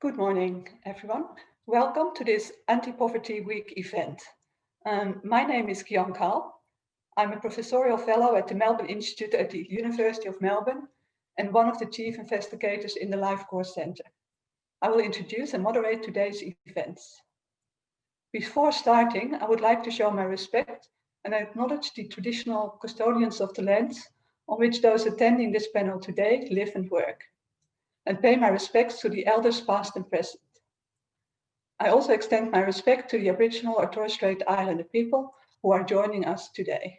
Good morning, everyone. Welcome to this Anti-Poverty Week event. My name is Kian Kaal. I'm a professorial fellow at the Melbourne Institute at the University of Melbourne and one of the chief investigators in the Life Course Centre. I will introduce and moderate today's events. Before starting, I would like to show my respect and acknowledge the traditional custodians of the lands on which those attending this panel today live and work, and pay my respects to the elders past and present. I also extend my respect to the Aboriginal or Torres Strait Islander people who are joining us today.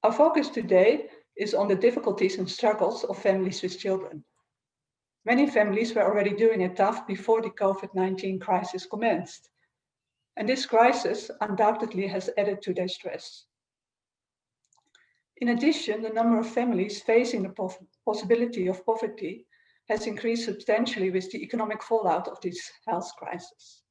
Our focus today is on the difficulties and struggles of families with children. Many families were already doing it tough before the COVID-19 crisis commenced, and this crisis undoubtedly has added to their stress. In addition, the number of families facing the possibility of poverty has increased substantially with the economic fallout of this health crisis.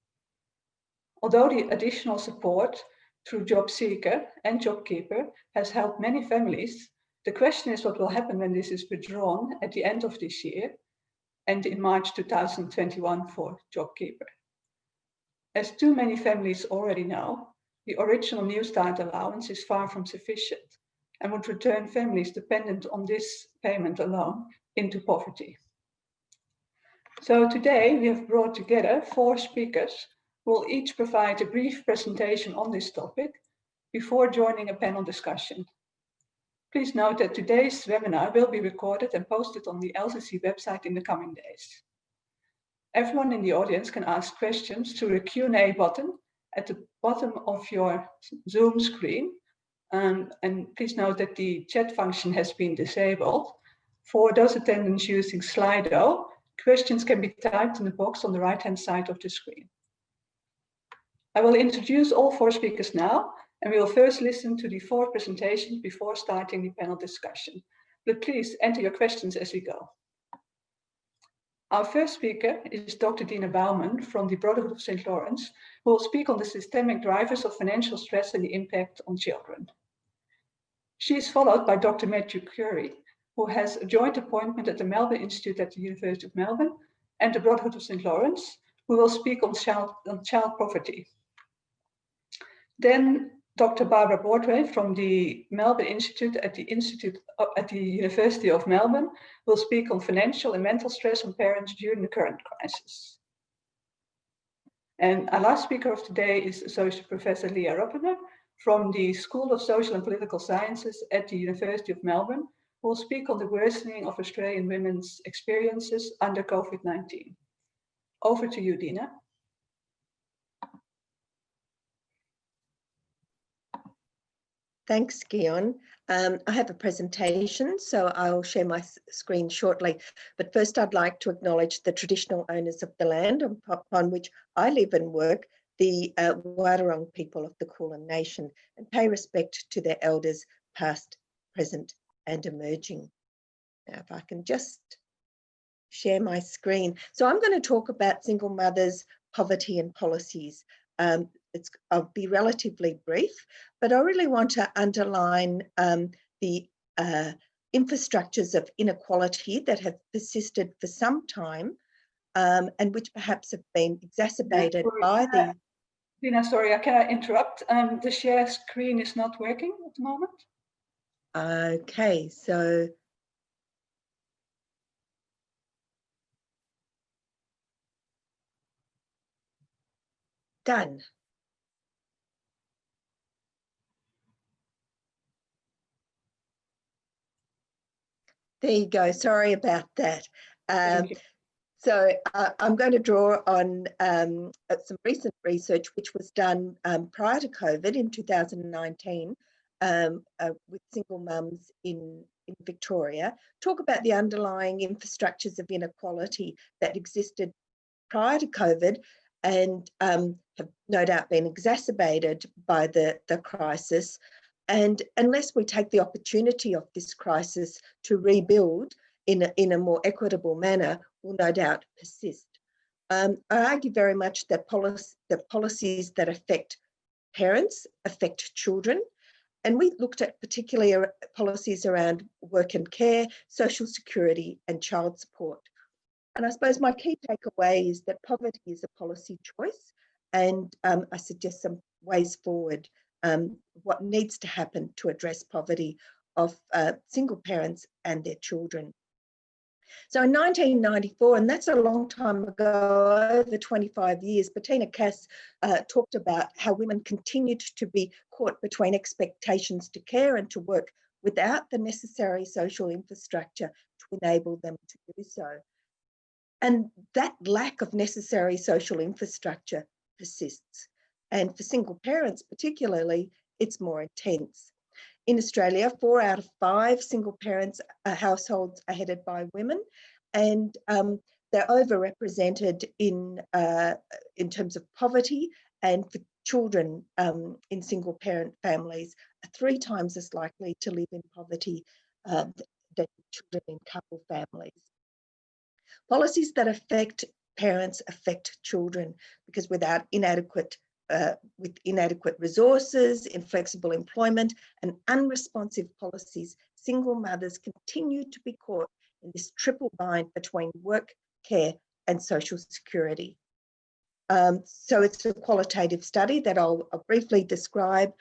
Although the additional support through Job Seeker and JobKeeper has helped many families, the question is what will happen when this is withdrawn at the end of this year and in March 2021 for JobKeeper. As too many families already know, the original New Start allowance is far from sufficient and would return families dependent on this payment alone into poverty. So today we have brought together 4 speakers who will each provide a brief presentation on this topic before joining a panel discussion. Please note that today's webinar will be recorded and posted on the LCC website in the coming days. Everyone in the audience can ask questions through the Q&A button at the bottom of your Zoom screen. And please note that the chat function has been disabled. For those attendants using Slido, questions can be typed in the box on the right-hand side of the screen. I will introduce all 4 speakers now, and we will first listen to the 4 presentations before starting the panel discussion. But please enter your questions as we go. Our first speaker is Dr. Dina Bouwman from the Brotherhood of St. Lawrence, who will speak on the systemic drivers of financial stress and the impact on children. She is followed by Dr. Matthew Curry, who has a joint appointment at the Melbourne Institute at the University of Melbourne and the Brotherhood of St. Lawrence, who will speak on child poverty. Then Dr. Barbara Bordway from the Melbourne Institute at the University of Melbourne will speak on financial and mental stress on parents during the current crisis. And our last speaker of today is Associate Professor Leah Roppener from the School of Social and Political Sciences at the University of Melbourne, who will speak on the worsening of Australian women's experiences under COVID-19. Over to you, Dina. Thanks, Guion. I have a presentation, so I'll share my screen shortly. But first, I'd like to acknowledge the traditional owners of the land upon which I live and work, the Wadawurrung people of the Kulin Nation, and pay respect to their elders, past, present, and emerging. Now, if I can just share my screen. So I'm going to talk about single mothers, poverty and policies. I'll be relatively brief, but I really want to underline the infrastructures of inequality that have persisted for some time and which perhaps have been exacerbated by the... Dina, sorry, can I interrupt? The share screen is not working at the moment. Okay, so... Done. There you go. Sorry about that. So I'm going to draw on some recent research which was done prior to COVID in 2019 with single mums in Victoria, talk about the underlying infrastructures of inequality that existed prior to COVID and have no doubt been exacerbated by the crisis. And unless we take the opportunity of this crisis to rebuild in a more equitable manner, will no doubt persist. I argue very much that policies that affect parents affect children. And we looked at particularly policies around work and care, social security, and child support. And I suppose my key takeaway is that poverty is a policy choice, and I suggest some ways forward, what needs to happen to address poverty of single parents and their children. So in 1994, and that's a long time ago, over 25 years, Bettina Cass talked about how women continued to be caught between expectations to care and to work without the necessary social infrastructure to enable them to do so. And that lack of necessary social infrastructure persists. And for single parents particularly, it's more intense. In Australia, 4 out of 5 single parents households are headed by women, and they're overrepresented in terms of poverty, and for children in single parent families are 3 times as likely to live in poverty than children in couple families. Policies that affect parents affect children, because without inadequate resources, inflexible employment, and unresponsive policies, single mothers continue to be caught in this triple bind between work, care, and social security. So it's a qualitative study that I'll briefly describe.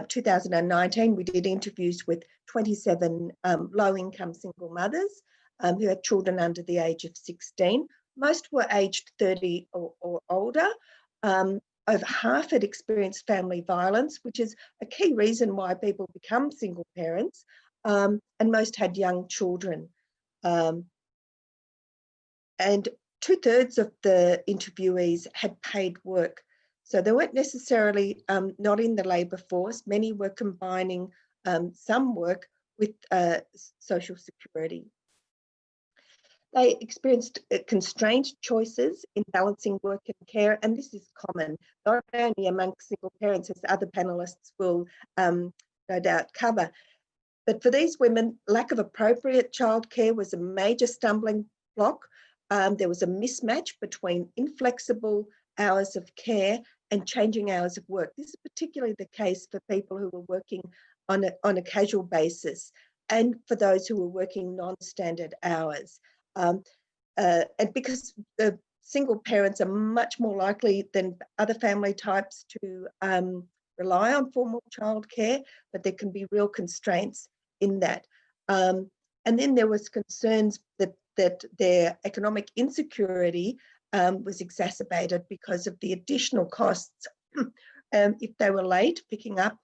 2019, we did interviews with 27 low-income single mothers who had children under the age of 16. Most were aged 30 or older. Over half had experienced family violence, which is a key reason why people become single parents, and most had young children. And 2/3 of the interviewees had paid work. So they weren't necessarily not in the labour force. Many were combining some work with social security. They experienced constrained choices in balancing work and care, and this is common, not only amongst single parents, as other panellists will no doubt cover, but for these women, lack of appropriate childcare was a major stumbling block. There was a mismatch between inflexible hours of care and changing hours of work. This is particularly the case for people who were working on a casual basis, and for those who were working non-standard hours. And because single parents are much more likely than other family types to rely on formal childcare, but there can be real constraints in that. And then there was concerns that their economic insecurity was exacerbated because of the additional costs. If they were late picking up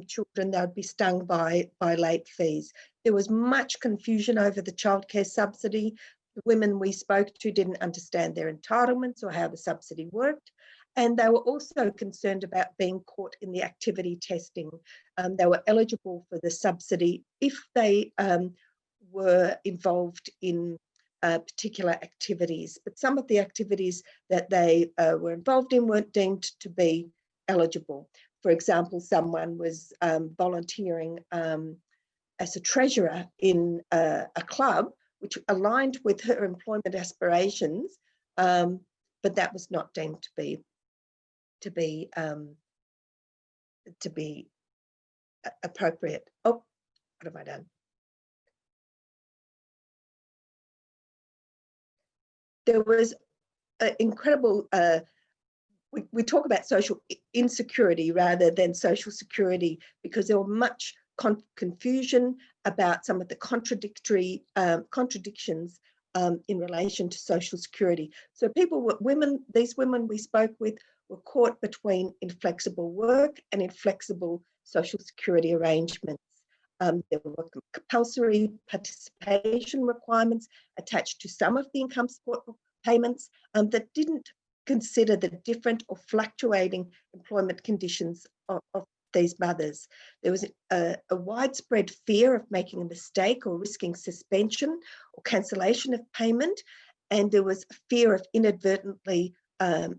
children, they would be stung by late fees. There was much confusion over the childcare subsidy. The women we spoke to didn't understand their entitlements or how the subsidy worked. And they were also concerned about being caught in the activity testing. They were eligible for the subsidy if they were involved in particular activities. But some of the activities that they were involved in weren't deemed to be eligible. For example, someone was volunteering as a treasurer in a club, which aligned with her employment aspirations, but that was not deemed to be appropriate. Oh, what have I done? There was an incredible, we talk about social insecurity rather than social security, because there was much confusion about some of the contradictions in relation to social security. So these women we spoke with were caught between inflexible work and inflexible social security arrangements. There were compulsory participation requirements attached to some of the income support payments that didn't consider the different or fluctuating employment conditions of these mothers. There was a widespread fear of making a mistake or risking suspension or cancellation of payment, and there was a fear of inadvertently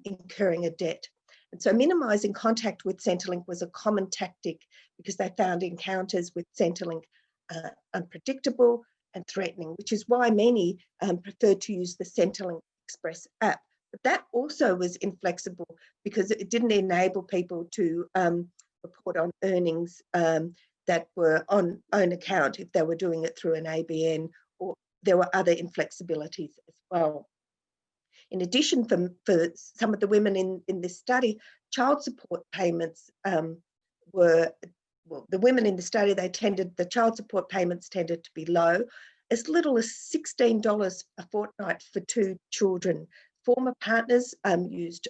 incurring a debt. And so minimising contact with Centrelink was a common tactic, because they found encounters with Centrelink unpredictable and threatening, which is why many preferred to use the Centrelink Express app. But that also was inflexible, because it didn't enable people to report on earnings that were on own account if they were doing it through an ABN or there were other inflexibilities as well. In addition, for some of the women in this study, child support payments were, well, the women in the study, the child support payments tended to be low, as little as $16 a fortnight for 2 children. Former partners used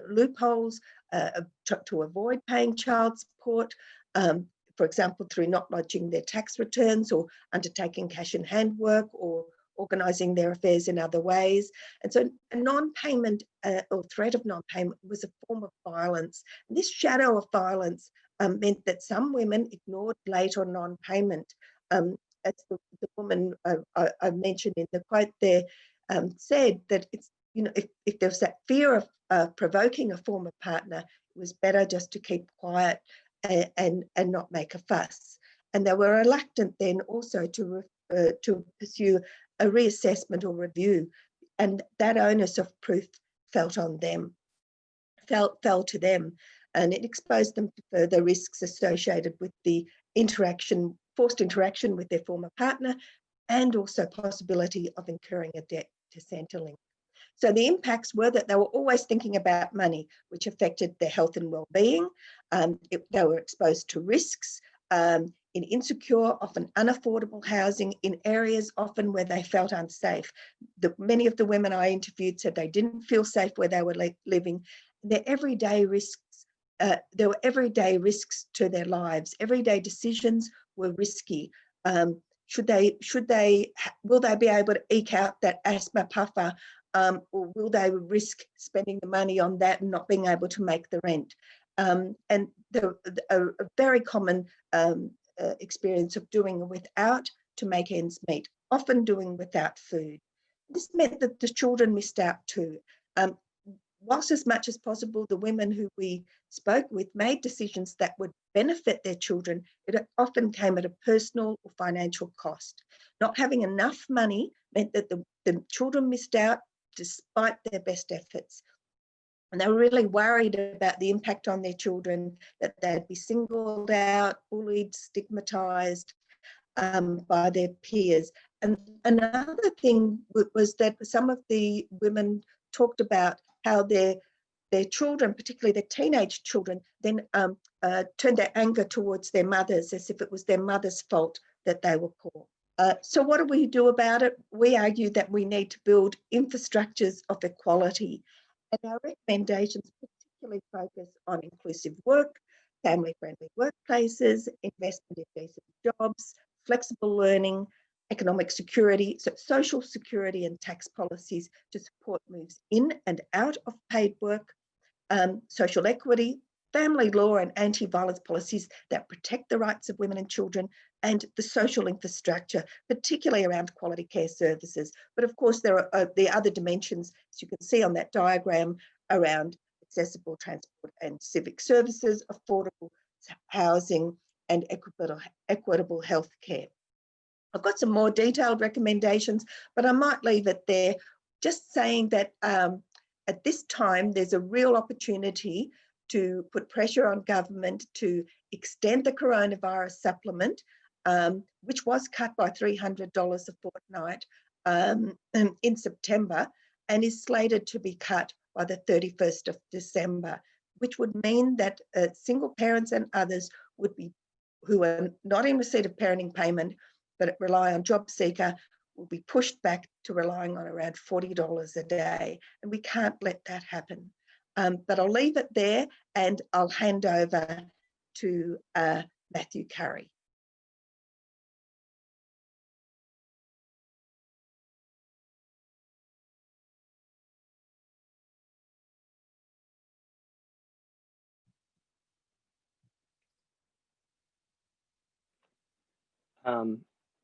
loopholes to avoid paying child support, for example, through not lodging their tax returns or undertaking cash in hand work or organising their affairs in other ways. And so a non-payment or threat of non-payment was a form of violence. And this shadow of violence meant that some women ignored late or non-payment. As the woman I mentioned in the quote there said, that it's, you know, if there's that fear of provoking a former partner, it was better just to keep quiet and not make a fuss. And they were reluctant then also to pursue a reassessment or review, and that onus of proof fell to them, and it exposed them to further risks associated with the forced interaction with their former partner, and also possibility of incurring a debt to Centrelink. So the impacts were that they were always thinking about money, which affected their health and well-being. They were exposed to risks in insecure, often unaffordable housing, in areas often where they felt unsafe. Many of the women I interviewed said they didn't feel safe where they were living. Their everyday risks, there were everyday risks to their lives. Everyday decisions were risky. Will they be able to eke out that asthma puffer, or will they risk spending the money on that and not being able to make the rent? And a very common experience of doing without to make ends meet, often doing without food. This meant that the children missed out too. Whilst as much as possible, the women who we spoke with made decisions that would benefit their children, it often came at a personal or financial cost. Not having enough money meant that the children missed out despite their best efforts. And they were really worried about the impact on their children, that they'd be singled out, bullied, stigmatised by their peers. And another thing was that some of the women talked about how their children, particularly their teenage children, then turned their anger towards their mothers as if it was their mother's fault that they were poor. So what do we do about it? We argue that we need to build infrastructures of equality. And our recommendations particularly focus on inclusive work, family-friendly workplaces, investment in decent jobs, flexible learning, economic security, so social security and tax policies to support moves in and out of paid work, social equity, family law and anti-violence policies that protect the rights of women and children, and the social infrastructure, particularly around quality care services. But of course, there are the other dimensions, as you can see on that diagram, around accessible transport and civic services, affordable housing, and equitable healthcare. I've got some more detailed recommendations, but I might leave it there, just saying that at this time, there's a real opportunity to put pressure on government to extend the coronavirus supplement, which was cut by $300 a fortnight in September, and is slated to be cut by the 31st of December, which would mean that single parents and others who are not in receipt of parenting payment but rely on JobSeeker will be pushed back to relying on around $40 a day, and we can't let that happen. But I'll leave it there, and I'll hand over to Matthew Curry.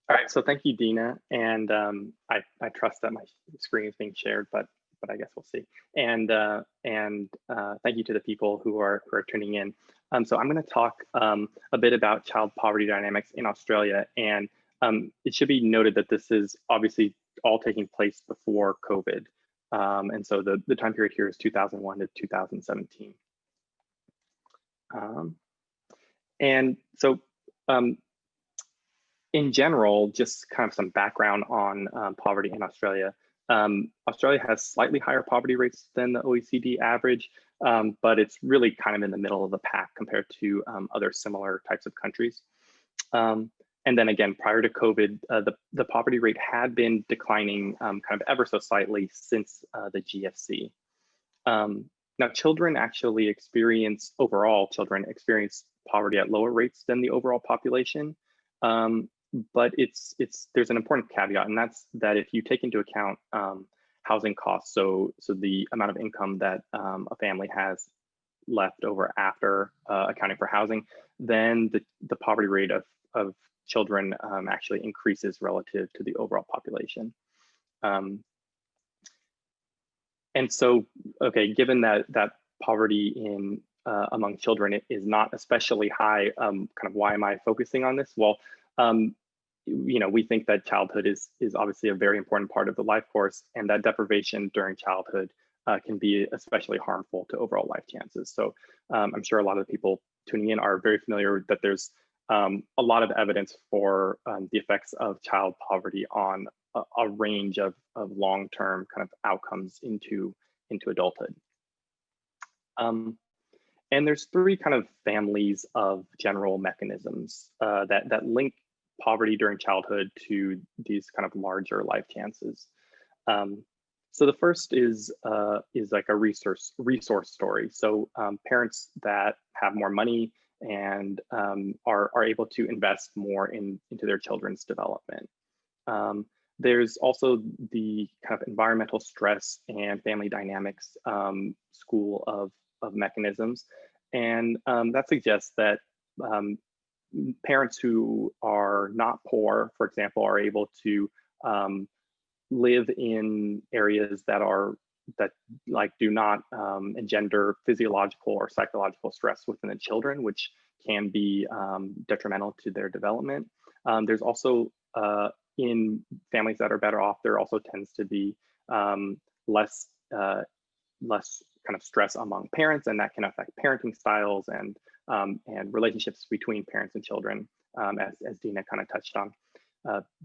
All right, so thank you, Dina, and I trust that my screen is being shared, but I guess we'll see. And thank you to the people who are tuning in. So I'm going to talk a bit about child poverty dynamics in Australia, and it should be noted that this is obviously all taking place before COVID, and so the time period here is 2001 to 2017. And so in general, just kind of some background on poverty in Australia. Australia has slightly higher poverty rates than the OECD average, but it's really kind of in the middle of the pack compared to other similar types of countries. And then again, prior to COVID, the poverty rate had been declining kind of ever so slightly since the GFC. Now, children children experience poverty at lower rates than the overall population. But there's an important caveat, and that's that if you take into account housing costs, so the amount of income that a family has left over after accounting for housing, then the poverty rate of children actually increases relative to the overall population. And so, okay, given that poverty in among children is not especially high, kind of why am I focusing on this? Well, you know, we think that childhood is obviously a very important part of the life course, and that deprivation during childhood can be especially harmful to overall life chances. So I'm sure a lot of the people tuning in are very familiar that there's a lot of evidence for the effects of child poverty on a range of long-term kind of outcomes into adulthood. And there's three kind of families of general mechanisms that link poverty during childhood to these kind of larger life chances. So the first is like a resource story. So parents that have more money and are able to invest more into their children's development. There's also the kind of environmental stress and family dynamics school of mechanisms. And that suggests that parents who are not poor, for example, are able to live in areas that do not engender physiological or psychological stress within the children, which can be detrimental to their development. There's also in families that are better off, there also tends to be less kind of stress among parents, and that can affect parenting styles and relationships between parents and children, as Dina kind of touched on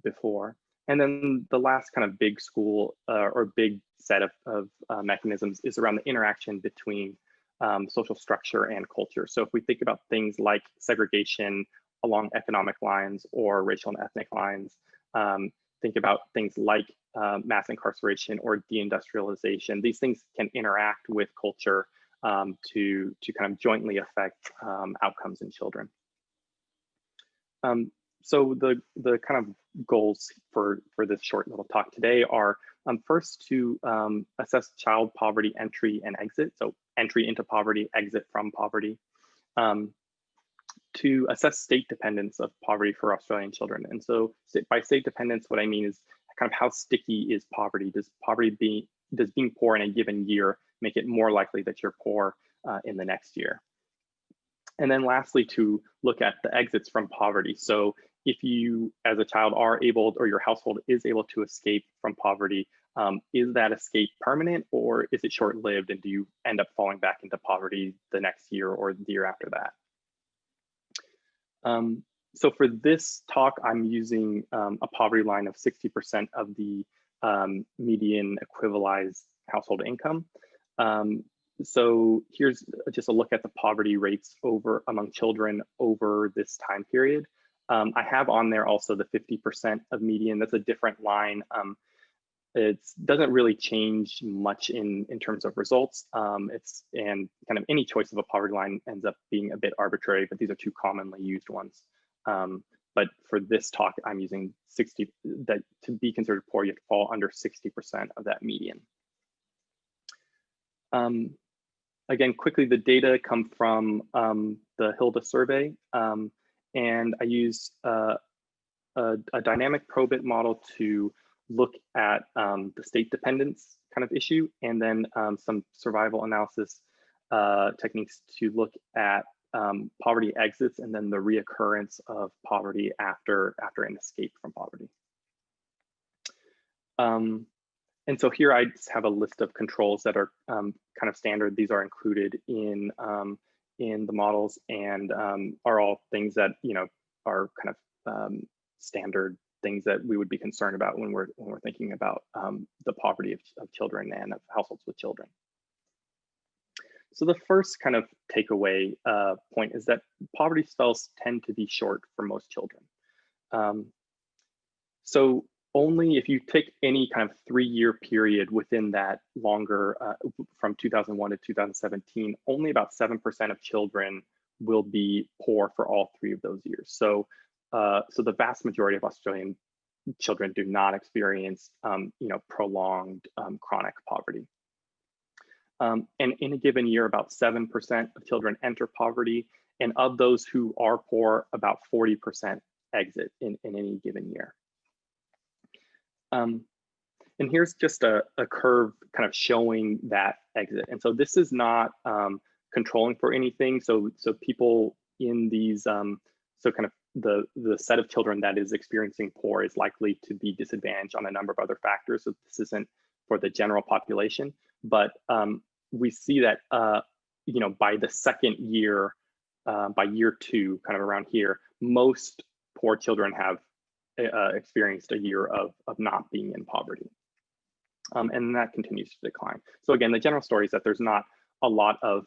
before. And then the last kind of big school or big set of mechanisms is around the interaction between social structure and culture. So if we think about things like segregation along economic lines or racial and ethnic lines, think about things like mass incarceration or deindustrialization. These things can interact with culture to kind of jointly affect outcomes in children. So the kind of goals for this short little talk today are first to assess child poverty entry and exit. So entry into poverty, exit from poverty. To assess state dependence of poverty for Australian children. And so by state dependence, what I mean is kind of how sticky is poverty? Does being poor in a given year make it more likely that you're poor in the next year? And then lastly, to look at the exits from poverty. So if you as a child are able, or your household is able to escape from poverty, is that escape permanent or is it short-lived, and do you end up falling back into poverty the next year or the year after that? So for this talk, I'm using a poverty line of 60% of the median equivalized household income. So here's just a look at the poverty rates among children over this time period. I have on there also the 50% of median. That's a different line. It doesn't really change much in terms of results. And kind of any choice of a poverty line ends up being a bit arbitrary, but these are two commonly used ones. But for this talk, I'm using 60, that to be considered poor, you have to fall under 60% of that median. Again, quickly, the data come from the Hilda survey, and I use a dynamic probit model to look at the state dependence kind of issue, and then some survival analysis techniques to look at poverty exits and then the reoccurrence of poverty after an escape from poverty. And so here I just have a list of controls that are kind of standard. These are included in the models and are all things that, you know, are kind of standard things that we would be concerned about when we're thinking about the poverty of children and of households with children. So the first kind of takeaway point is that poverty spells tend to be short for most children. So only if you take any kind of 3-year period within that longer, from 2001 to 2017, only about 7% of children will be poor for all 3 of those years. So, so the vast majority of Australian children do not experience, prolonged chronic poverty. And in a given year, about 7% of children enter poverty, and of those who are poor, about 40% exit in any given year. And here's just a curve kind of showing that exit. And so this is not controlling for anything. So people in these, so kind of the set of children that is experiencing poor is likely to be disadvantaged on a number of other factors. So this isn't for the general population, but we see that, by the second year, by year 2, kind of around here, most poor children have experienced a year of not being in poverty. And that continues to decline. So again, the general story is that there's not a lot of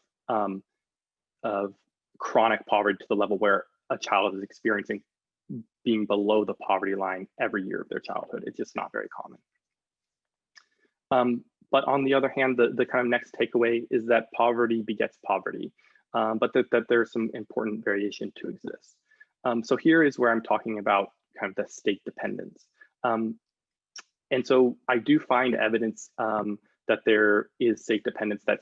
chronic poverty to the level where a child is experiencing being below the poverty line every year of their childhood. It's just not very common. But on the other hand, the kind of next takeaway is that poverty begets poverty, but that there's some important variation to exist. So here is where I'm talking about kind of the state dependence. And so I do find evidence that there is state dependence that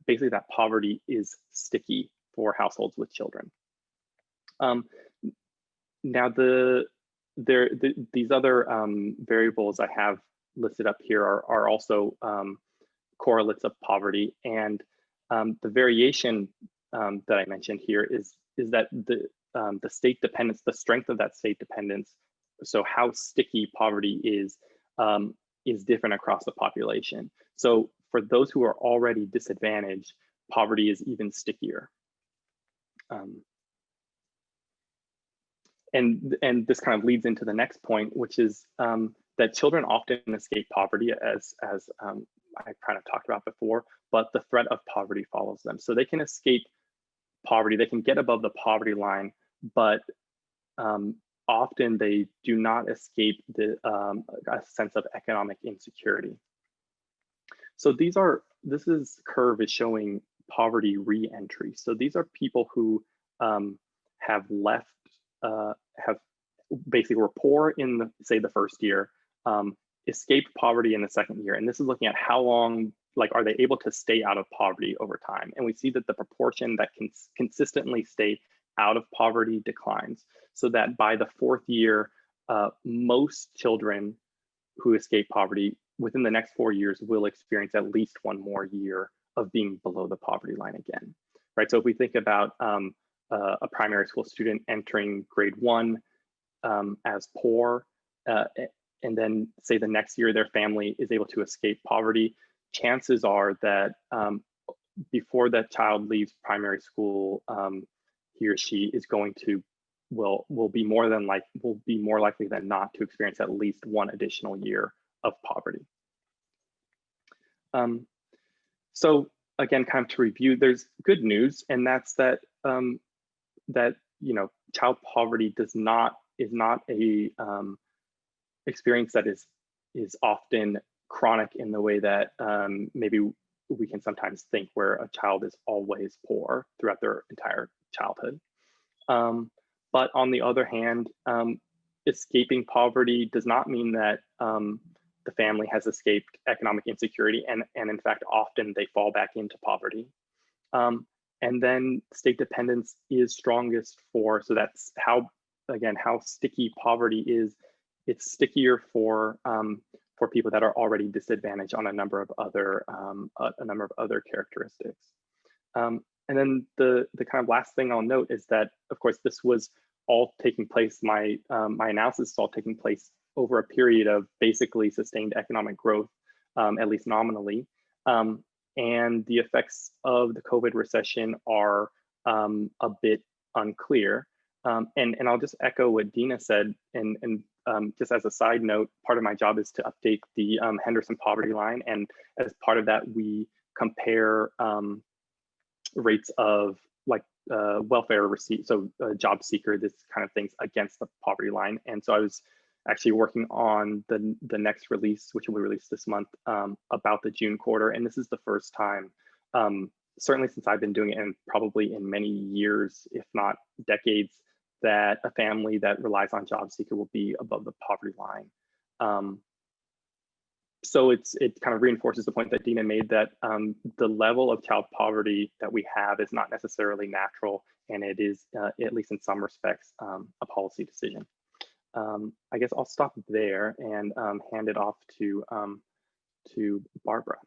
basically that poverty is sticky for households with children. Now these other variables I have listed up here are also correlates of poverty, and the variation that I mentioned here is that the state dependence, the strength of that state dependence, so how sticky poverty is different across the population. So for those who are already disadvantaged, poverty is even stickier. And this kind of leads into the next point, which is that children often escape poverty, as I kind of talked about before, but the threat of poverty follows them. So they can escape poverty, they can get above the poverty line, but often they do not escape a sense of economic insecurity. So this curve is showing poverty re-entry. So these are people who have left, have basically were poor in say the first year, escaped poverty in the second year. And this is looking at how long, are they able to stay out of poverty over time? And we see that the proportion that can consistently stay out of poverty declines, so that by the 4th year, most children who escape poverty within the next 4 years will experience at least one more year of being below the poverty line again, right? So if we think about a primary school student entering grade 1 as poor, and then say the next year their family is able to escape poverty, chances are that before that child leaves primary school, he or she is going to will be more likely than not to experience at least one additional year of poverty. So again, kind of to review, there's good news, and that's that child poverty is not a experience that is often chronic in the way that maybe we can sometimes think, where a child is always poor throughout their entire childhood. But on the other hand, escaping poverty does not mean that the family has escaped economic insecurity, and in fact, often they fall back into poverty. And then state dependence is strongest so that's how sticky poverty is. It's stickier for people that are already disadvantaged on a number of other characteristics. And then the kind of last thing I'll note is that, of course, this was all taking place, my analysis is all taking place over a period of basically sustained economic growth, at least nominally. And the effects of the COVID recession are a bit unclear. And I'll just echo what Dina said, and just as a side note, part of my job is to update the Henderson poverty line, and as part of that, we compare rates of like welfare receipt, so job seeker, this kind of things, against the poverty line. And so I was actually working on the next release, which will be released this month, about the June quarter, and this is the first time, certainly since I've been doing it, and probably in many years, if not decades, that a family that relies on job seeker will be above the poverty line. So it kind of reinforces the point that Dina made, that the level of child poverty that we have is not necessarily natural, and it is, at least in some respects, a policy decision. I guess I'll stop there and hand it off to Barbara.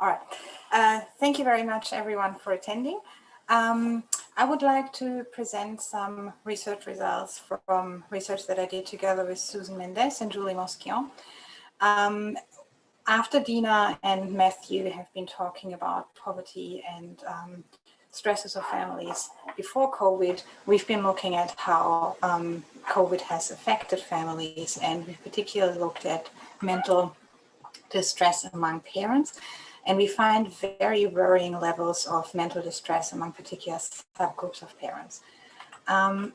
All right. Thank you very much, everyone, for attending. I would like to present some research results from research that I did together with Susan Mendez and Julie Mosquion. After Dina and Matthew have been talking about poverty and stresses of families before COVID, we've been looking at how COVID has affected families, and we've particularly looked at mental distress among parents. And we find very worrying levels of mental distress among particular subgroups of parents. The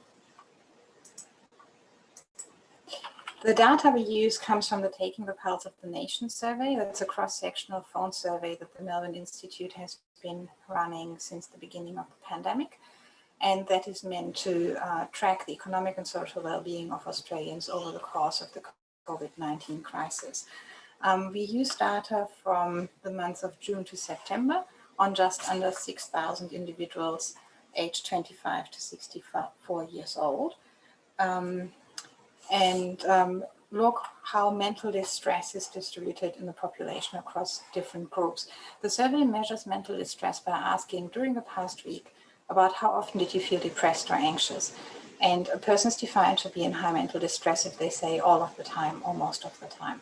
data we use comes from the Taking the Pulse of the Nation survey. That's a cross-sectional phone survey that the Melbourne Institute has been running since the beginning of the pandemic. And that is meant to track the economic and social well-being of Australians over the course of the COVID-19 crisis. We use data from the months of June to September on just under 6,000 individuals aged 25 to 64 years old. Look how mental distress is distributed in the population across different groups. The survey measures mental distress by asking, during the past week, about how often did you feel depressed or anxious? And a person is defined to be in high mental distress if they say all of the time or most of the time.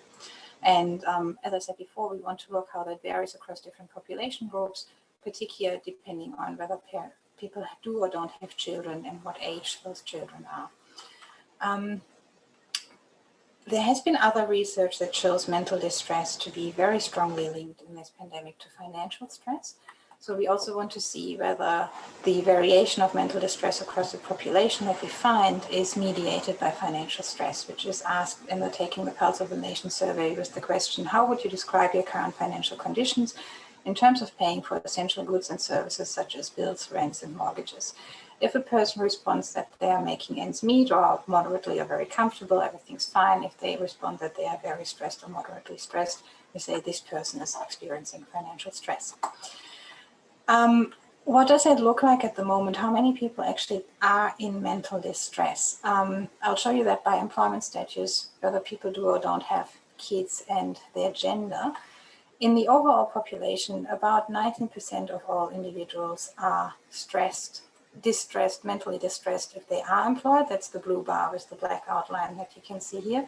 And as I said before, we want to look how that varies across different population groups, particularly depending on whether people do or don't have children and what age those children are. There has been other research that shows mental distress to be very strongly linked in this pandemic to financial stress. So we also want to see whether the variation of mental distress across the population that we find is mediated by financial stress, which is asked in the Taking the Pulse of the Nation survey with the question, how would you describe your current financial conditions in terms of paying for essential goods and services such as bills, rents, and mortgages? If a person responds that they are making ends meet or moderately or very comfortable, everything's fine. If they respond that they are very stressed or moderately stressed, we say this person is experiencing financial stress. What does it look like at the moment? How many people actually are in mental distress? I'll show you that by employment status, whether people do or don't have kids and their gender. In the overall population, about 19% of all individuals are mentally distressed if they are employed. That's the blue bar with the black outline that you can see here.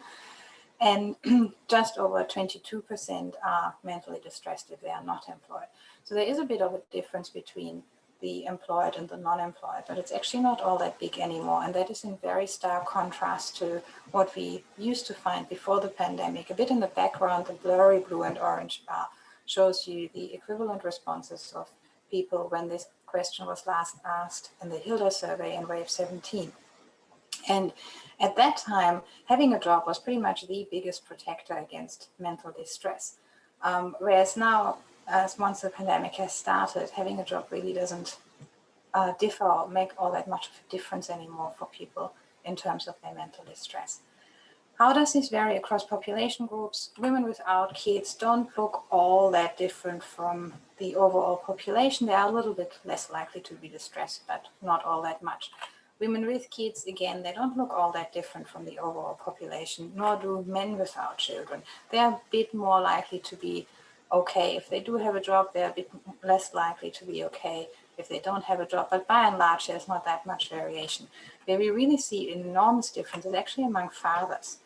And just over 22% are mentally distressed if they are not employed. So there is a bit of a difference between the employed and the non-employed, but it's actually not all that big anymore. And that is in very stark contrast to what we used to find before the pandemic. A bit in the background, the blurry blue and orange bar shows you the equivalent responses of people when this question was last asked in the Hilda survey in wave 17. And at that time, having a job was pretty much the biggest protector against mental distress. Whereas now, once the pandemic has started, having a job really doesn't differ or make all that much of a difference anymore for people in terms of their mental distress. How does this vary across population groups? Women without kids don't look all that different from the overall population. They are a little bit less likely to be distressed, but not all that much. Women with kids, again, they don't look all that different from the overall population, nor do men without children. They are a bit more likely to be okay. If they do have a job, they're a bit less likely to be okay if they don't have a job, but by and large, there's not that much variation. Where we really see an enormous difference is actually among fathers.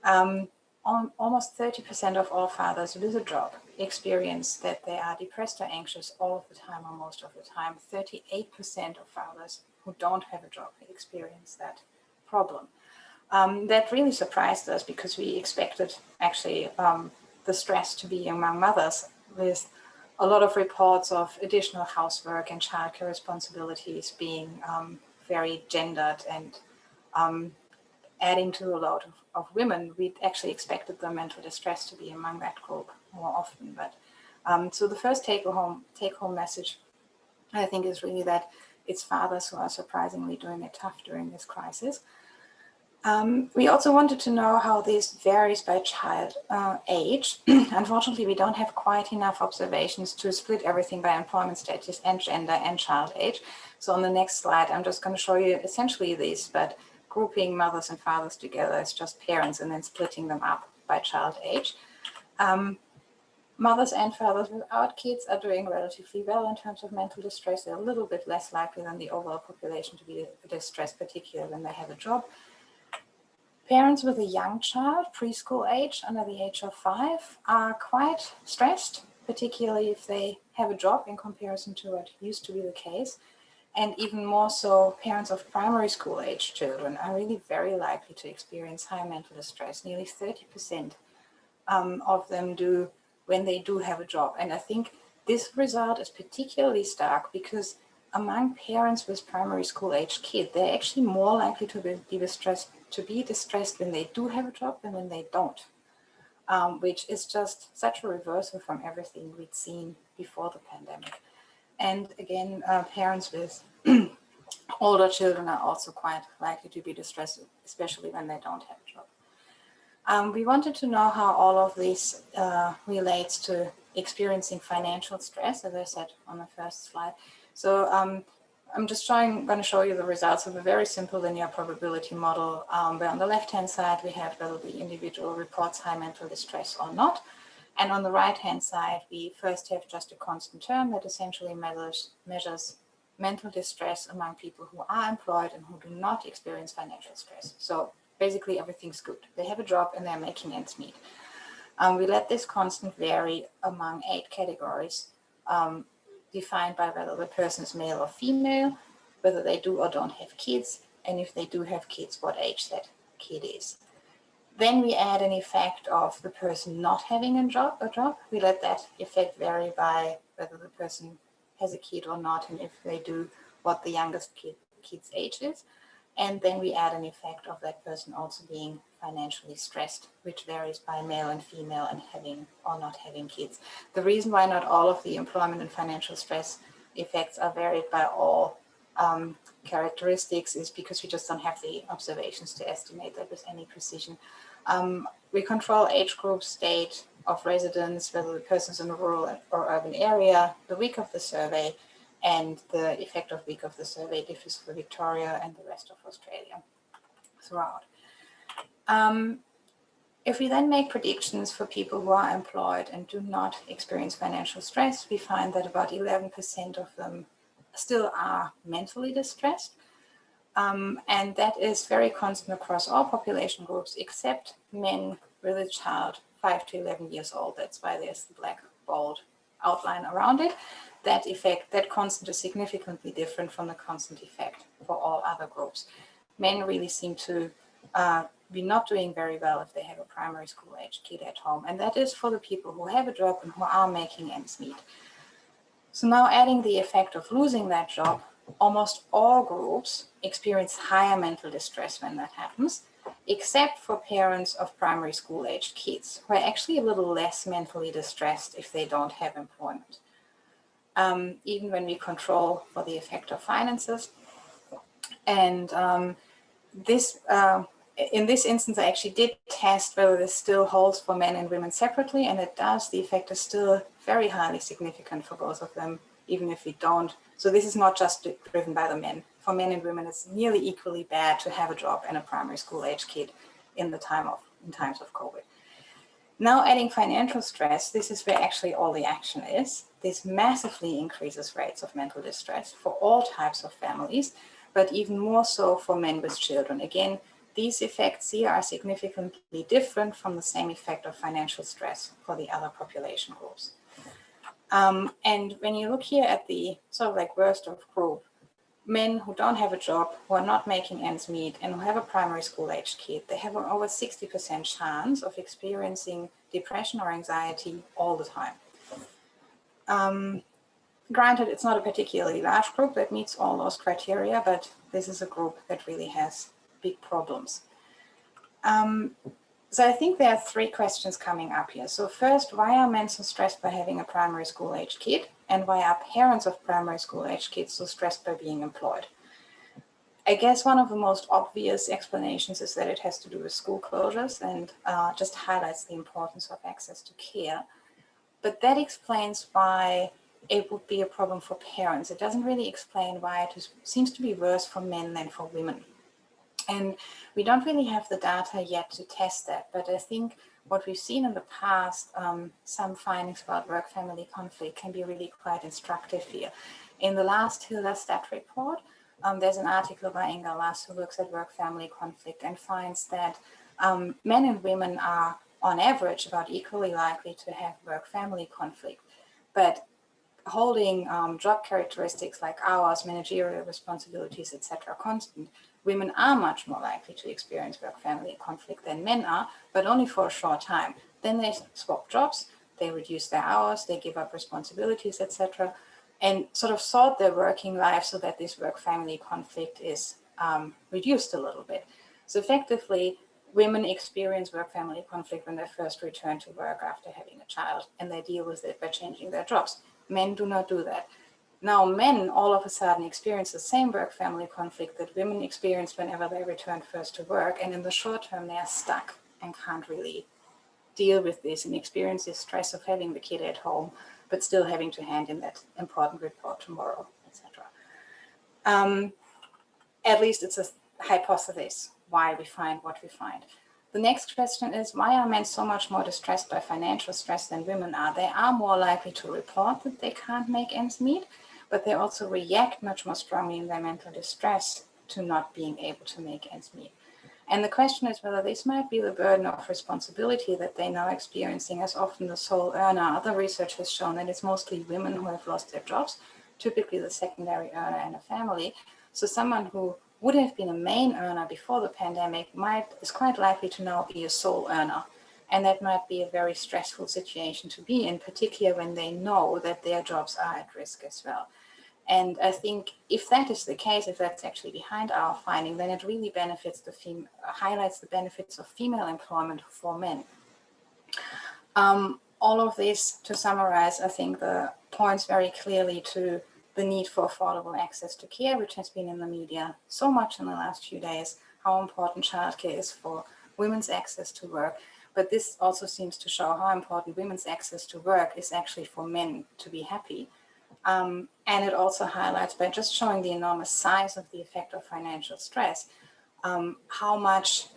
Almost 30% of all fathers with a job experience that they are depressed or anxious all of the time or most of the time. 38% of fathers who don't have a job experience that problem. That really surprised us because we expected actually the stress to be among mothers, with a lot of reports of additional housework and childcare responsibilities being very gendered and adding to the load of women. We actually expected the mental distress to be among that group more often. But so the first take-home message, I think, is really that it's fathers who are surprisingly doing it tough during this crisis. We also wanted to know how this varies by child age. Unfortunately, we don't have quite enough observations to split everything by employment status and gender and child age. So on the next slide, I'm just going to show you essentially this, but grouping mothers and fathers together as just parents and then splitting them up by child age. Mothers and fathers without kids are doing relatively well in terms of mental distress. They're a little bit less likely than the overall population to be distressed, particularly when they have a job. Parents with a young child, preschool age, under the age of 5, are quite stressed, particularly if they have a job in comparison to what used to be the case. And even more so, parents of primary school age children are really very likely to experience high mental distress. Nearly 30% of them do when they do have a job. And I think this result is particularly stark because among parents with primary school age kids, they're actually more likely to be distressed when they do have a job than when they don't, which is just such a reversal from everything we'd seen before the pandemic. And again, parents with older children are also quite likely to be distressed, especially when they don't have a job. We wanted to know how all of this relates to experiencing financial stress, as I said on the first slide. So I'm just going to show you the results of a very simple linear probability model, where on the left-hand side we have whether the individual reports high mental distress or not. And on the right-hand side, we first have just a constant term that essentially measures mental distress among people who are employed and who do not experience financial stress. So basically everything's good. They have a job and they're making ends meet. We let this constant vary among 8 categories, defined by whether the person is male or female, whether they do or don't have kids, and if they do have kids, what age that kid is. Then we add an effect of the person not having a job. We let that effect vary by whether the person has a kid or not, and if they do, what the youngest kid's age is. And then we add an effect of that person also being financially stressed, which varies by male and female and having or not having kids. The reason why not all of the employment and financial stress effects are varied by all characteristics is because we just don't have the observations to estimate that with any precision. We control age group, state of residence, whether the person's in a rural or urban area, the week of the survey, and the effect of week of the survey differs for Victoria and the rest of Australia throughout. If we then make predictions for people who are employed and do not experience financial stress, we find that about 11% of them still are mentally distressed. And that is very constant across all population groups, except men with a child 5 to 11 years old. That's why there's the black bold outline around it. That effect, that constant is significantly different from the constant effect for all other groups. Men really seem to be not doing very well if they have a primary school age kid at home. And that is for the people who have a job and who are making ends meet. So now adding the effect of losing that job, almost all groups experience higher mental distress when that happens, except for parents of primary school aged kids, who are actually a little less mentally distressed if they don't have employment. Even when we control for the effect of finances. And this in this instance, I actually did test whether this still holds for men and women separately, and it does. The effect is still very highly significant for both of them, even if we don't. So this is not just driven by the men. For men and women, it's nearly equally bad to have a job and a primary school age kid in times of COVID. Now adding financial stress, this is where actually all the action is. This massively increases rates of mental distress for all types of families, but even more so for men with children. Again, these effects here are significantly different from the same effect of financial stress for the other population groups. And when you look here at the sort of like worst of group, men who don't have a job, who are not making ends meet, and who have a primary school age kid, they have an over 60% chance of experiencing depression or anxiety all the time. Granted, it's not a particularly large group that meets all those criteria, but this is a group that really has big problems. So I think there are three questions coming up here. So first, why are men so stressed by having a primary school age kid? And why are parents of primary school age kids so stressed by being employed? I guess one of the most obvious explanations is that it has to do with school closures and just highlights the importance of access to care. But that explains why it would be a problem for parents. It doesn't really explain why it seems to be worse for men than for women. And we don't really have the data yet to test that, but I think what we've seen in the past, some findings about work-family conflict can be really quite instructive here. In the last Hilda Stat report, there's an article by Inga Lass who looks at work-family conflict and finds that men and women are, on average, about equally likely to have work-family conflict. But holding job characteristics like hours, managerial responsibilities, etc. constant, women are much more likely to experience work-family conflict than men are, but only for a short time. Then they swap jobs, they reduce their hours, they give up responsibilities, etc., and sort of sort their working life so that this work-family conflict is reduced a little bit. So effectively, women experience work-family conflict when they first return to work after having a child, and they deal with it by changing their jobs. Men do not do that. Now, men all of a sudden experience the same work-family conflict that women experience whenever they return first to work, and in the short term, they are stuck and can't really deal with this and experience the stress of having the kid at home, but still having to hand in that important report tomorrow, etc. At least it's a hypothesis why we find what we find. The next question is, why are men so much more distressed by financial stress than women are? They are more likely to report that they can't make ends meet, but they also react much more strongly in their mental distress to not being able to make ends meet. And the question is whether this might be the burden of responsibility that they're now experiencing as often the sole earner. Other research has shown that it's mostly women who have lost their jobs, typically the secondary earner in a family. So someone who would have been a main earner before the pandemic is quite likely to now be a sole earner. And that might be a very stressful situation to be in, particularly when they know that their jobs are at risk as well. And I think if that is the case, if that's actually behind our finding, then it really highlights the benefits of female employment for men. All of this, to summarize, I think points very clearly to the need for affordable access to care, which has been in the media so much in the last few days, how important childcare is for women's access to work. But this also seems to show how important women's access to work is actually for men to be happy. And it also highlights, by just showing the enormous size of the effect of financial stress, how much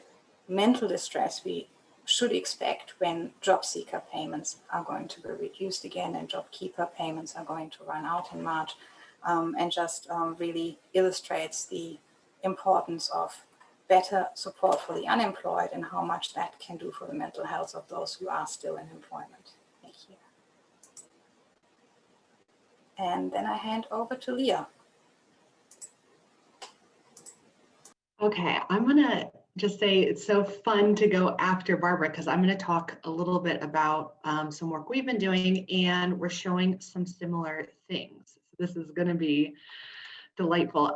mental distress we should expect when job seeker payments are going to be reduced again and job keeper payments are going to run out in March, and just really illustrates the importance of better support for the unemployed and how much that can do for the mental health of those who are still in employment. Thank you. And then I hand over to Leah. Okay, I'm gonna just say it's so fun to go after Barbara because I'm going to talk a little bit about some work we've been doing, and we're showing some similar things. This is going to be delightful.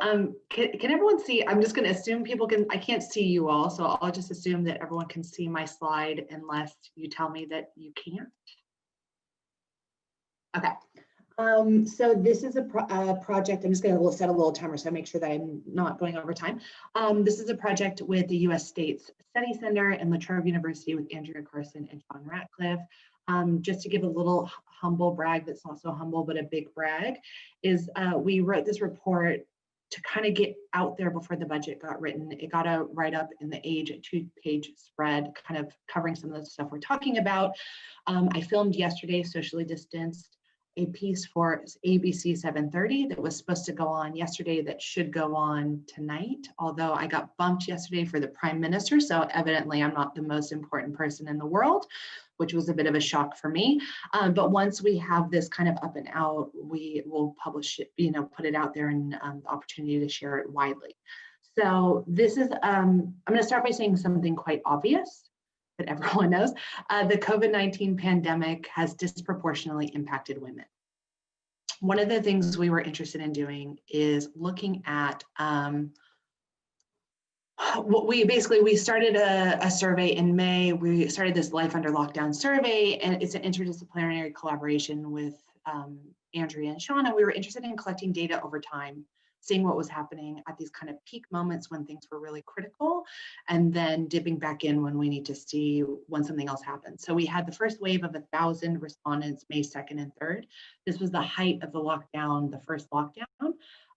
Can everyone see? I'm just going to assume people can. I can't see you all, so I'll just assume that everyone can see my slide unless you tell me that you can't. Okay. So this is a project, I'm just going to set a little timer so I make sure that I'm not going over time. This is a project with the US States Study Center and La Trobe University with Andrea Carson and John Ratcliffe. Just to give a little humble brag that's not so humble, but a big brag, is we wrote this report to kind of get out there before the budget got written. It got a write-up in the Age, a 2-page spread, kind of covering some of the stuff we're talking about. I filmed yesterday, socially distanced, a piece for ABC 730 that was supposed to go on yesterday that should go on tonight, although I got bumped yesterday for the Prime Minister, so evidently I'm not the most important person in the world, which was a bit of a shock for me. But once we have this kind of up and out, we will publish it, put it out there, and the opportunity to share it widely. So this is, I'm going to start by saying something quite obvious that everyone knows. The COVID-19 pandemic has disproportionately impacted women. One of the things we were interested in doing is looking at what we started a survey in May. We started this Life Under Lockdown survey, and it's an interdisciplinary collaboration with Andrea and Shauna. We were interested in collecting data over time, seeing what was happening at these kind of peak moments when things were really critical, and then dipping back in when we need to see when something else happens. So we had the first wave of 1,000 respondents, May 2nd and 3rd. This was the height of the lockdown, the first lockdown.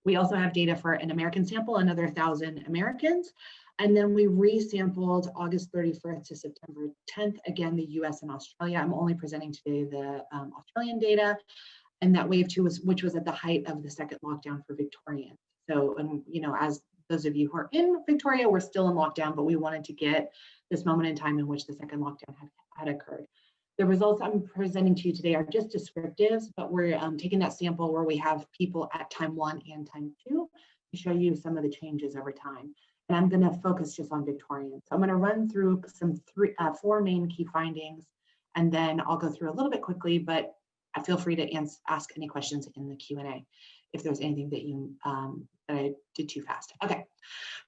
We also have data for an American sample, another 1,000 Americans. And then we resampled August 31st to September 10th, again, the US and Australia. I'm only presenting today the Australian data. And that wave 2 which was at the height of the second lockdown for Victorians. So, and as those of you who are in Victoria, we're still in lockdown, but we wanted to get this moment in time in which the second lockdown had occurred. The results I'm presenting to you today are just descriptives, but we're taking that sample where we have people at time 1 and time 2 to show you some of the changes over time. And I'm going to focus just on Victorians. So I'm going to run through some 4 main key findings, and then I'll go through a little bit quickly, but feel free to ask any questions in the Q&A if there's anything that that I did too fast. Okay,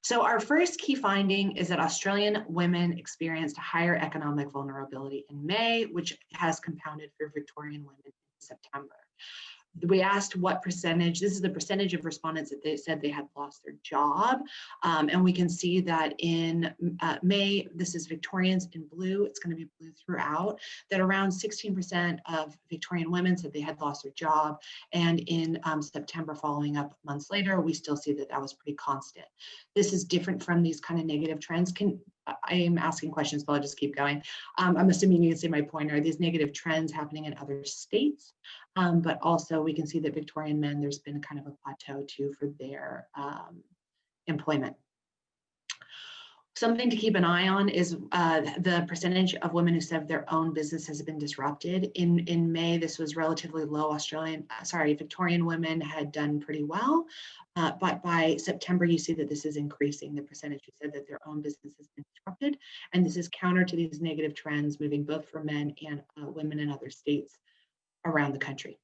so our first key finding is that Australian women experienced higher economic vulnerability in May, which has compounded for Victorian women in September. We asked what percentage, this is the percentage of respondents that they said they had lost their job. And we can see that in May, this is Victorians in blue, it's going to be blue throughout, that around 16% of Victorian women said they had lost their job. And in September, following up months later, we still see that that was pretty constant. This is different from these kind of negative trends. I am asking questions, but I'll just keep going. I'm assuming you can see my pointer. These negative trends happening in other states, but also we can see that Victorian men, there's been kind of a plateau too for their employment. Something to keep an eye on is the percentage of women who said their own business has been disrupted. In May, this was relatively low. Victorian women had done pretty well, but by September, you see that this is increasing, the percentage who said that their own business has been disrupted. And this is counter to these negative trends moving both for men and women in other states around the country.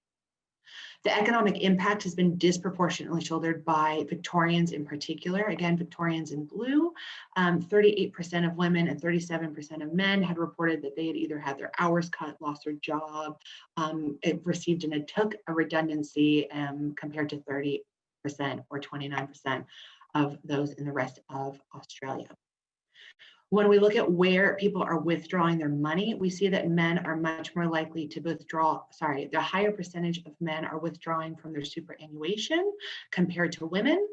The economic impact has been disproportionately shouldered by Victorians in particular. Again, Victorians in blue, 38% of women and 37% of men had reported that they had either had their hours cut, lost their job, received and took a redundancy, compared to 30% or 29% of those in the rest of Australia. When we look at where people are withdrawing their money, we see that men are much more likely to withdraw, the higher percentage of men are withdrawing from their superannuation compared to women.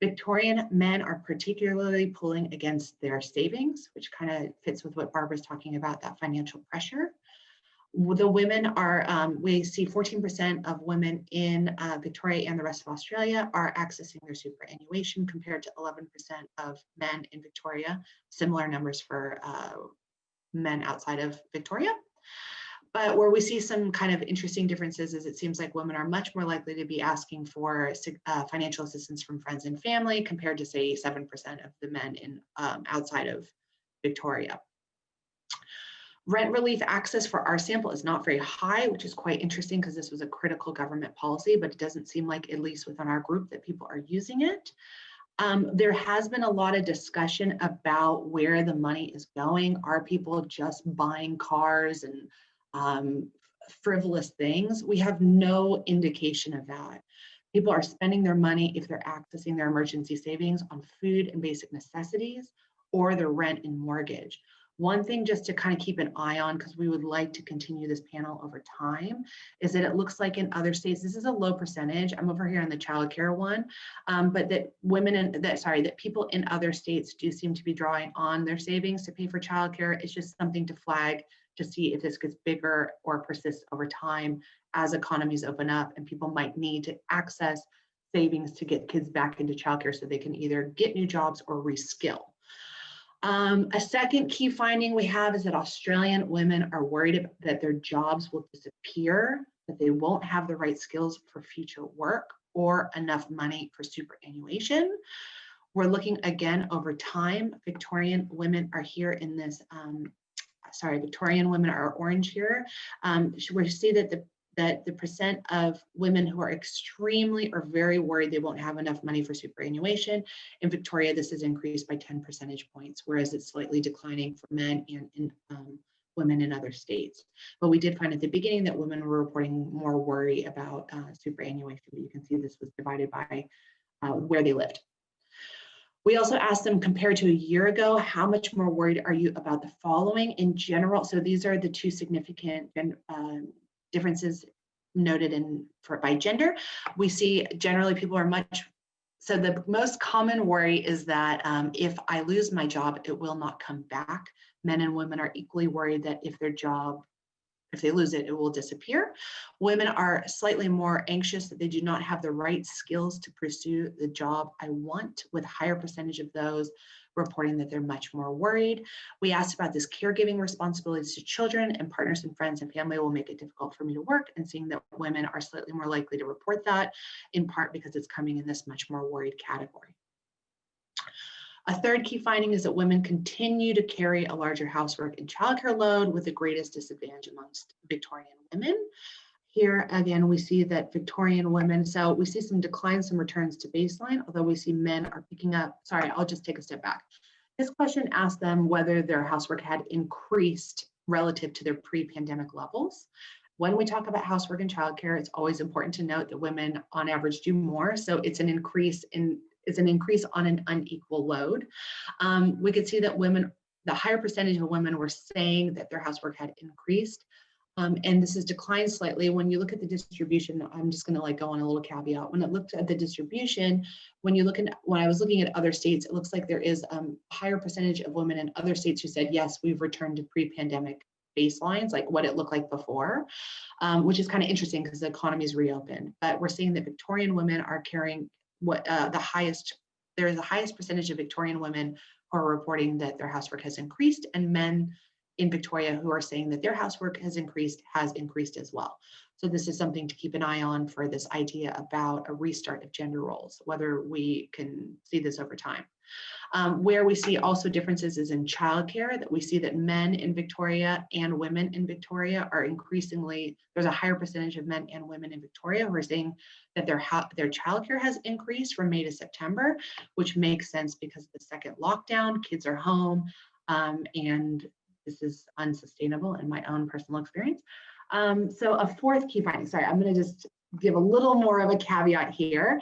Victorian men are particularly pulling against their savings, which kind of fits with what Barbara's talking about, that financial pressure. The women are, we see 14% of women in Victoria and the rest of Australia are accessing their superannuation compared to 11% of men in Victoria, similar numbers for men outside of Victoria. But where we see some kind of interesting differences is it seems like women are much more likely to be asking for financial assistance from friends and family compared to say 7% of the men in outside of Victoria. Rent relief access for our sample is not very high, which is quite interesting because this was a critical government policy, but it doesn't seem like, at least within our group, that people are using it. There has been a lot of discussion about where the money is going. Are people just buying cars and frivolous things. We have no indication of that. People are spending their money if they're accessing their emergency savings on food and basic necessities or their rent and mortgage. One thing just to kind of keep an eye on, because we would like to continue this panel over time, is that it looks like in other states, this is a low percentage. I'm over here on the childcare one, but that that people in other states do seem to be drawing on their savings to pay for childcare. It's just something to flag to see if this gets bigger or persists over time as economies open up and people might need to access savings to get kids back into childcare so they can either get new jobs or reskill. A second key finding we have is that Australian women are worried that their jobs will disappear, that they won't have the right skills for future work or enough money for superannuation. We're looking again over time. Victorian women are here in this, Victorian women are orange here. We see that the percent of women who are extremely or very worried they won't have enough money for superannuation. In Victoria, this has increased by 10 percentage points, whereas it's slightly declining for men and women in other states. But we did find at the beginning that women were reporting more worry about superannuation. You can see this was divided by where they lived. We also asked them, compared to a year ago, how much more worried are you about the following in general? So these are the two significant differences noted by gender. We see generally people are so the most common worry is that if I lose my job, it will not come back. Men and women are equally worried that if they lose it, it will disappear. Women are slightly more anxious that they do not have the right skills to pursue the job I want, with a higher percentage of those reporting that they're much more worried. We asked about this caregiving responsibilities to children, and partners and friends and family will make it difficult for me to work, and seeing that women are slightly more likely to report that, in part because it's coming in this much more worried category. A third key finding is that women continue to carry a larger housework and childcare load, with the greatest disadvantage amongst Victorian women. Here again, we see that Victorian women, so we see some declines, some returns to baseline, although we see men are picking up. Sorry, I'll just take a step back. This question asked them whether their housework had increased relative to their pre-pandemic levels. When we talk about housework and childcare, it's always important to note that women on average do more. So it's an increase on an unequal load. We could see that the higher percentage of women were saying that their housework had increased. And this has declined slightly. When you look at the distribution, I'm just going to go on a little caveat. When it looked at the distribution, when I was looking at other states, it looks like there is a higher percentage of women in other states who said, yes, we've returned to pre-pandemic baselines, like what it looked like before, which is kind of interesting because the economy's reopened. But we're seeing that Victorian women are carrying there is the highest percentage of Victorian women who are reporting that their housework has increased, and men in Victoria who are saying that their housework has increased as well. So this is something to keep an eye on for this idea about a restart of gender roles, whether we can see this over time. Where we see also differences is in childcare, that we see that men in Victoria and women in Victoria are increasingly, there's a higher percentage of men and women in Victoria who are saying that their childcare has increased from May to September, which makes sense because of the second lockdown, kids are home, and this is unsustainable in my own personal experience. So a fourth key finding, sorry, I'm going to just give a little more of a caveat here.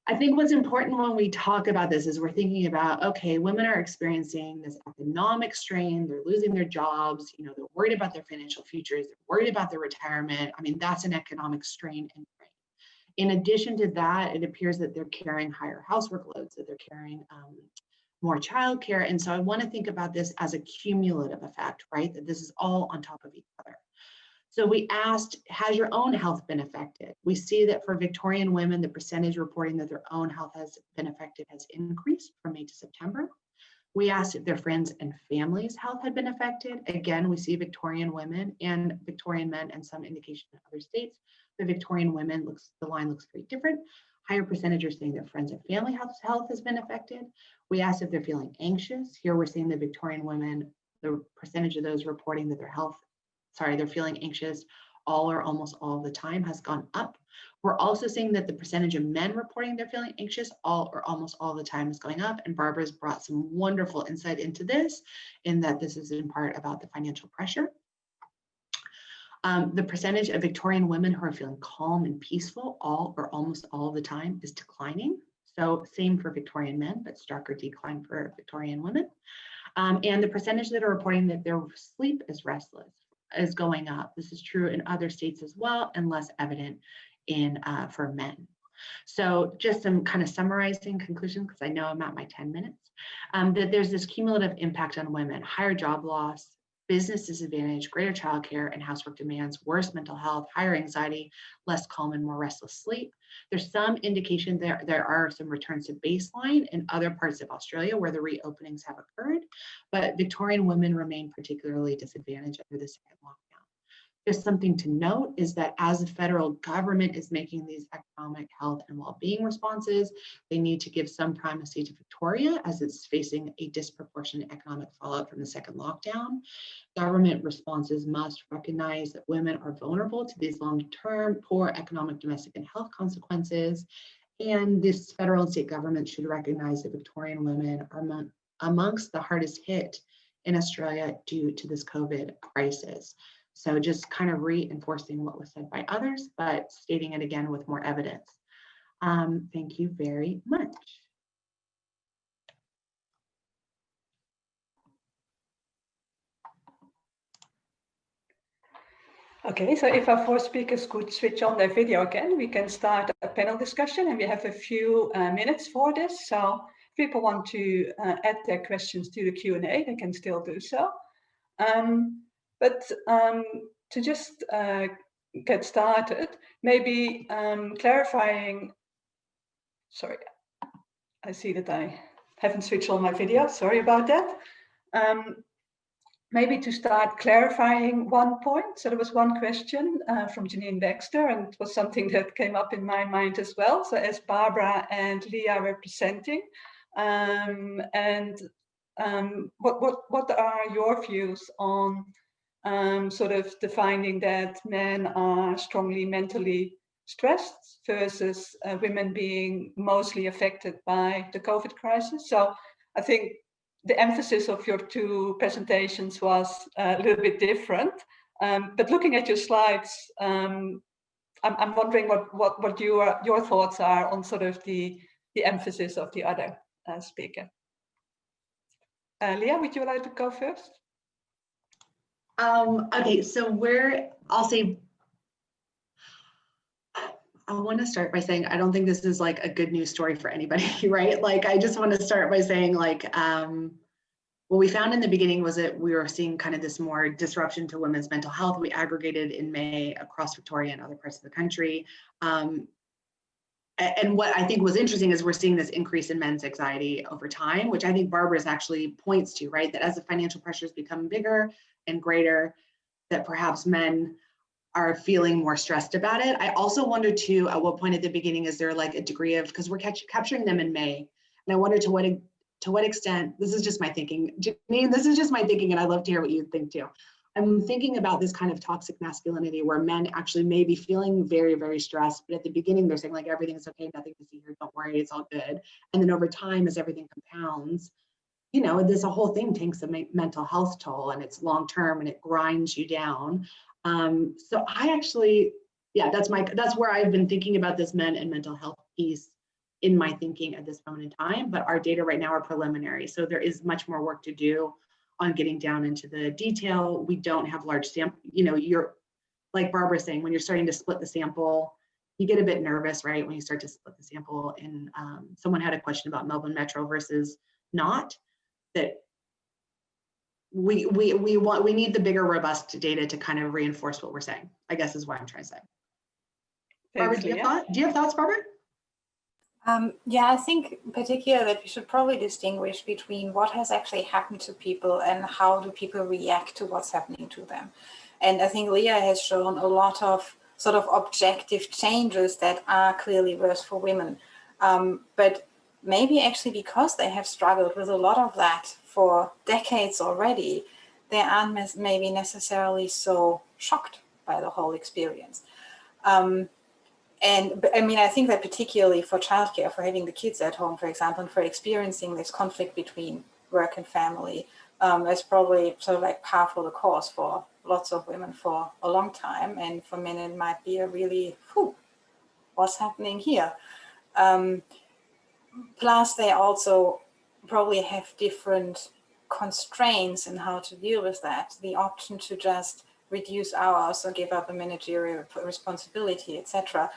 I think what's important when we talk about this is we're thinking about, okay, women are experiencing this economic strain, they're losing their jobs, they're worried about their financial futures, they're worried about their retirement. I mean, that's an economic strain and drain. In addition to that, it appears that they're carrying higher housework loads, that they're carrying more childcare. And so I want to think about this as a cumulative effect, right? That this is all on top of each other. So we asked, has your own health been affected? We see that for Victorian women, the percentage reporting that their own health has been affected has increased from May to September. We asked if their friends and families' health had been affected. Again, we see Victorian women and Victorian men and some indication in other states. The Victorian women, the line looks very different. Higher percentage are saying their friends and family health has been affected. We asked if they're feeling anxious. Here we're seeing the Victorian women, the percentage of those reporting that they're feeling anxious all or almost all the time has gone up. We're also seeing that the percentage of men reporting they're feeling anxious all or almost all the time is going up. And Barbara's brought some wonderful insight into this, in that this is in part about the financial pressure. The percentage of Victorian women who are feeling calm and peaceful all or almost all the time is declining. So same for Victorian men, but starker decline for Victorian women. And the percentage that are reporting that their sleep is restless is going up. This is true in other states as well, and less evident in for men. So just some kind of summarizing conclusions, because I know I'm at my 10 minutes, that there's this cumulative impact on women: higher job loss, business disadvantage, greater childcare and housework demands, worse mental health, higher anxiety, less calm and more restless sleep. There's some indication there are some returns to baseline in other parts of Australia where the reopenings have occurred, but Victorian women remain particularly disadvantaged under the second lockdown. Just something to note is that as the federal government is making these economic, health, and well-being responses, they need to give some primacy to Victoria as it's facing a disproportionate economic fallout from the second lockdown. Government responses must recognize that women are vulnerable to these long-term poor economic, domestic, and health consequences. And this federal and state government should recognize that Victorian women are amongst the hardest hit in Australia due to this COVID crisis. So just kind of reinforcing what was said by others, but stating it again with more evidence. Thank you very much. Okay, so if our four speakers could switch on their video again, we can start a panel discussion, and we have a few minutes for this. So if people want to add their questions to the Q&A, they can still do so. To just get started, maybe clarifying, sorry, I see that I haven't switched on my video, sorry about that. Maybe to start clarifying one point. So there was one question from Janine Baxter, and it was something that came up in my mind as well. So as Barbara and Leah were presenting, what are your views on sort of the finding that men are strongly mentally stressed versus women being mostly affected by the COVID crisis? So I think the emphasis of your two presentations was a little bit different, but looking at your slides, I'm wondering what your thoughts are on sort of the emphasis of the other speaker. Leah, would you like to go first? Okay, so I'll say, I want to start by saying, I don't think this is like a good news story for anybody, right? Like, I just want to start by saying, like, what we found in the beginning was that we were seeing kind of this more disruption to women's mental health. We aggregated in May across Victoria and other parts of the country. And what I think was interesting is we're seeing this increase in men's anxiety over time, which I think Barbara's actually points to, right? That as the financial pressures become bigger and greater, that perhaps men are feeling more stressed about it. I also wondered too, at what point at the beginning is there like a degree of, because we're capturing them in May, and I wonder to what extent, this is just my thinking, Janine, this is just my thinking, and I'd love to hear what you think too. I'm thinking about this kind of toxic masculinity where men actually may be feeling very, very stressed, but at the beginning they're saying like, everything's okay, nothing to see here, don't worry, it's all good. And then over time, as everything compounds, you know, this whole thing takes a mental health toll, and it's long-term and it grinds you down. So I actually, yeah, that's where I've been thinking about this men and mental health piece in my thinking at this moment in time, but our data right now are preliminary. So there is much more work to do on getting down into the detail. We don't have large sample, you know, you're like Barbara saying, when you're starting to split the sample, you get a bit nervous, right? When you start to split the sample. And someone had a question about Melbourne Metro versus not, that we need the bigger, robust data to kind of reinforce what we're saying, I guess is what I'm trying to say. Barbara, do you have thoughts, Barbara? Yeah, I think particularly that we should probably distinguish between what has actually happened to people and how do people react to what's happening to them. And I think Leah has shown a lot of sort of objective changes that are clearly worse for women. But maybe actually because they have struggled with a lot of that for decades already, they aren't maybe necessarily so shocked by the whole experience. And I mean, I think that particularly for childcare, for having the kids at home, for example, and for experiencing this conflict between work and family, It's probably sort of like par for the course for lots of women for a long time, and for men it might be a really, what's happening here? Plus they also probably have different constraints in how to deal with that. The option to just reduce hours or give up a managerial responsibility, etc.,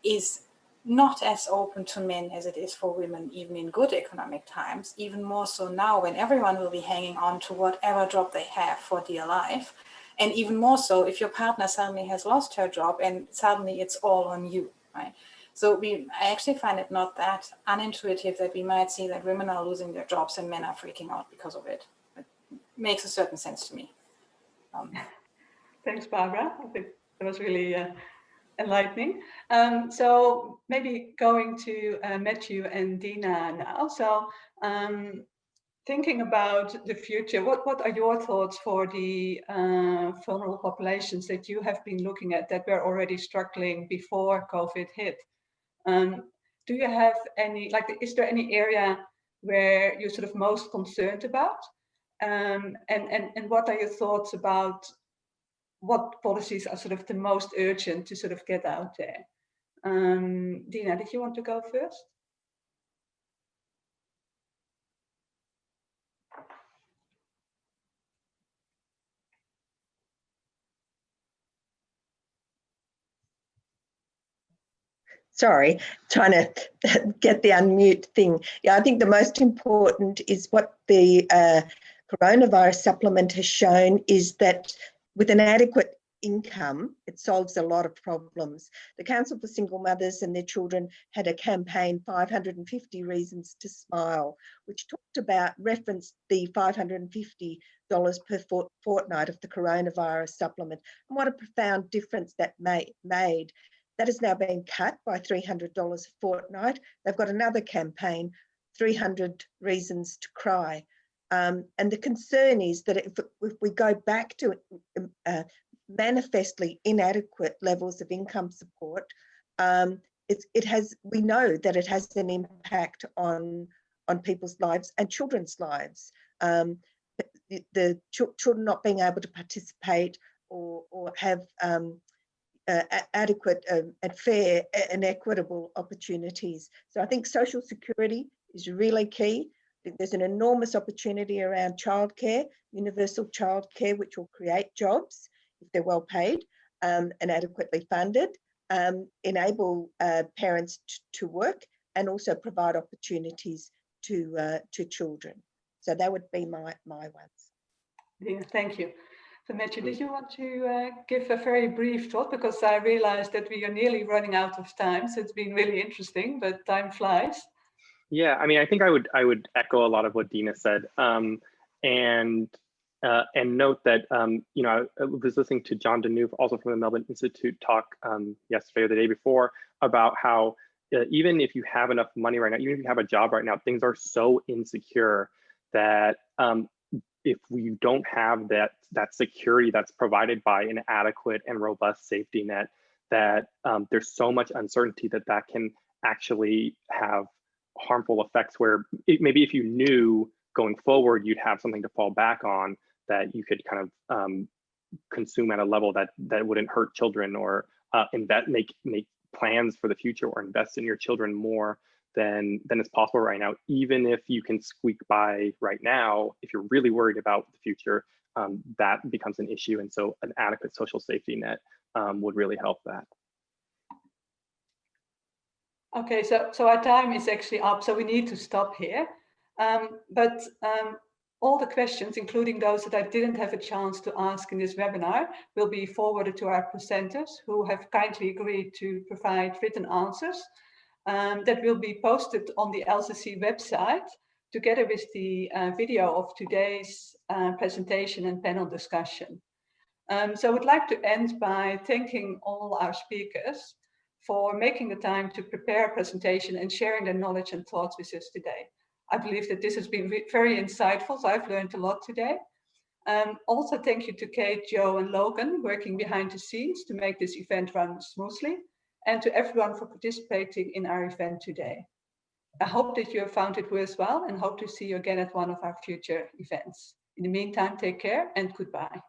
is not as open to men as it is for women, even in good economic times, even more so now when everyone will be hanging on to whatever job they have for dear life. And even more so if your partner suddenly has lost her job and suddenly it's all on you, right? So I actually find it not that unintuitive that we might see that women are losing their jobs and men are freaking out because of it. It makes a certain sense to me. Thanks, Barbara. I think that was really enlightening. So maybe going to Matthew and Dina now. So thinking about the future, what are your thoughts for the vulnerable populations that you have been looking at that were already struggling before COVID hit? Do you have any, is there any area where you're sort of most concerned about? And what are your thoughts about what policies are sort of the most urgent to sort of get out there? Dina, did you want to go first? Sorry, trying to get the unmute thing. Yeah, I think the most important is what the coronavirus supplement has shown is that with an adequate income, it solves a lot of problems. The Council for Single Mothers and Their Children had a campaign, 550 Reasons to Smile, which referenced the $550 per fortnight of the coronavirus supplement, and what a profound difference that made. That has now been cut by $300 a fortnight. They've got another campaign, 300 Reasons to Cry. And the concern is that if we go back to manifestly inadequate levels of income support, we know that it has an impact on people's lives and children's lives. The children not being able to participate or have adequate and fair and equitable opportunities. So I think social security is really key. I think there's an enormous opportunity around childcare, universal childcare, which will create jobs if they're well paid and adequately funded, enable parents to work, and also provide opportunities to children. So that would be my ones. Yeah, thank you. So Matthew, did you want to give a very brief thought? Because I realized that we are nearly running out of time. So it's been really interesting, but time flies. Yeah, I mean, I think I would echo a lot of what Dina said, and note that you know, I was listening to John Deneuve, also from the Melbourne Institute, talk yesterday or the day before about how even if you have enough money right now, even if you have a job right now, things are so insecure that if we don't have that security that's provided by an adequate and robust safety net, that there's so much uncertainty that can actually have harmful effects where maybe if you knew going forward you'd have something to fall back on, that you could kind of consume at a level that wouldn't hurt children, or make plans for the future, or invest in your children more than is possible right now. Even if you can squeak by right now, if you're really worried about the future, that becomes an issue. And so an adequate social safety net would really help that. Okay, so our time is actually up, so we need to stop here. But all the questions, including those that I didn't have a chance to ask in this webinar, will be forwarded to our presenters, who have kindly agreed to provide written answers. That will be posted on the LCC website, together with the video of today's presentation and panel discussion. So I would like to end by thanking all our speakers for making the time to prepare a presentation and sharing their knowledge and thoughts with us today. I believe that this has been very insightful, so I've learned a lot today. Also, thank you to Kate, Joe, and Logan, working behind the scenes to make this event run smoothly, and to everyone for participating in our event today. I hope that you have found it worthwhile, and hope to see you again at one of our future events. In the meantime, take care and goodbye.